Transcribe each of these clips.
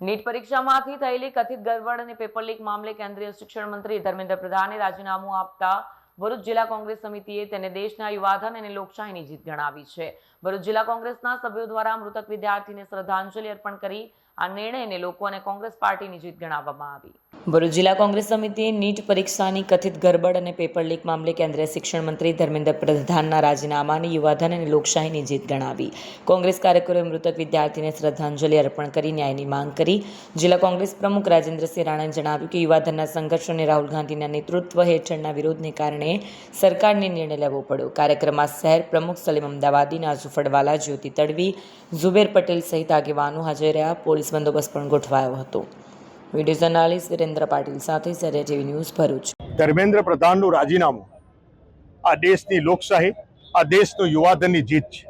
NEET પરીક્ષામાંથી થયેલી કથિત ગરબડ અને પેપર લીક મામલે કેન્દ્રીય શિક્ષણ મંત્રી ધર્મેન્દ્ર પ્રધાને રાજીનામું આપતા ભરૂચ જિલ્લા કોંગ્રેસ સમિતિએ તેને દેશના યુવાધન અને લોકશાહીની જીત ગણાવી છે। ભરૂચ જિલ્લા કોંગ્રેસના સભ્યો દ્વારા મૃતક વિદ્યાર્થીને શ્રદ્ધાંજલિ અર્પણ કરી આ નિર્ણયને લોકો અને કોંગ્રેસ પાર્ટીની જીત ગણાવવામાં આવી। ભરૂચ જિલ્લા કોંગ્રેસ સમિતિએ નીટ પરીક્ષાની કથિત ગરબડ અને પેપર લીક મામલે કેન્દ્રીય શિક્ષણ મંત્રી ધર્મેન્દ્ર પ્રધાનના રાજીનામાને યુવાધન અને લોકશાહીની જીત ગણાવી। કોંગ્રેસ કાર્યકરોએ મૃતક વિદ્યાર્થીને શ્રદ્ધાંજલિ અર્પણ કરી ન્યાયની માંગ કરી। જિલ્લા કોંગ્રેસ પ્રમુખ રાજેન્દ્રસિંહ રાણાએ જણાવ્યું કે યુવાધનના સંઘર્ષ અને રાહુલ ગાંધીના નેતૃત્વ હેઠળના વિરોધને કારણે સરકારને નિર્ણય લેવો પડ્યો। કાર્યક્રમમાં શહેર પ્રમુખ સલીમ અમદાવાદી, નાઝુ ફળવાલા, જ્યોતિ તડવી, ઝુબેર પટેલ સહિત આગેવાનો હાજર રહ્યા। પોલીસ બંદોબસ્ત પણ ગોઠવાયો હતો। વિડીયો જર્નાલિસ્ટ વિરેન્દ્ર પાટીલ સાથે સરિયા ટીવી ન્યૂઝ ભરૂચ। ધર્મેન્દ્ર પ્રધાનનું રાજીનામું આ દેશની લોકશાહી, આ દેશનું યુવાધનની જીત છે।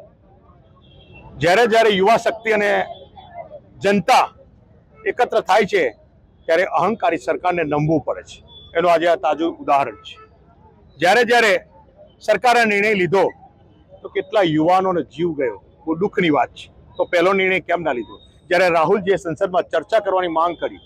જ્યારે જ્યારે યુવા શક્તિ અને જનતા એકત્ર થાય છે ત્યારે અહંકારી સરકારને નમવું પડે છે। એનું આજે આ તાજું ઉદાહરણ છે। જ્યારે જ્યારે સરકારે નિર્ણય લીધો તો કેટલા યુવાનોનો જીવ ગયો, બહુ દુઃખની વાત છે। તો પહેલો નિર્ણય કેમ ના લીધો? જ્યારે રાહુલજીએ સંસદમાં ચર્ચા કરવાની માંગ કરી,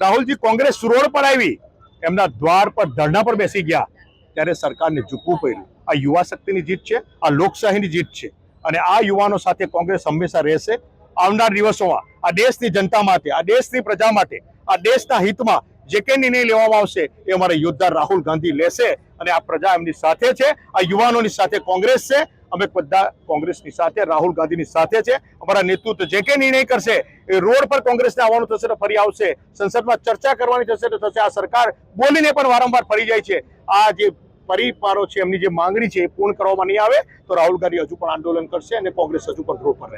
રાહુલજી કોંગ્રેસ રોડ પર આવી, એમના દ્વાર પર ધરણા પર બેસી ગયા, ત્યારે સરકારને ઝૂકવું પડ્યું। આ યુવા શક્તિની જીત છે, આ લોકશાહીની જીત છે અને આ યુવાનો સાથે કોંગ્રેસ હંમેશા રહેશે। આવનાર દિવસોમાં આ દેશની જનતા માટે, આ દેશની પ્રજા માટે, આ દેશના હિતમાં જે કંઈ નિર્ણય લેવામાં આવશે એ અમારા યોદ્ધા રાહુલ ગાંધી લેશે અને આ પ્રજા એમની સાથે છે, આ યુવાનોની સાથે કોંગ્રેસ છે। અમે બધા કોંગ્રેસની સાથે, રાહુલ ગાંધીની સાથે છે। અમારા નેતૃત્વ જે કંઈ નિર્ણય કરશે એ રોડ પર કોંગ્રેસને આવવાનું થશે તો ફરી આવશે, સંસદમાં ચર્ચા કરવાની થશે તો થશે। આ સરકાર બોલીને પણ વારંવાર ફરી જાય છે। આ જે પરિવારો છે, એમની જે માંગણી છે એ પૂર્ણ કરવામાં નહીં આવે તો રાહુલ ગાંધી હજુ પણ આંદોલન કરશે અને કોંગ્રેસ હજુ પણ રોડ પર રહેશે।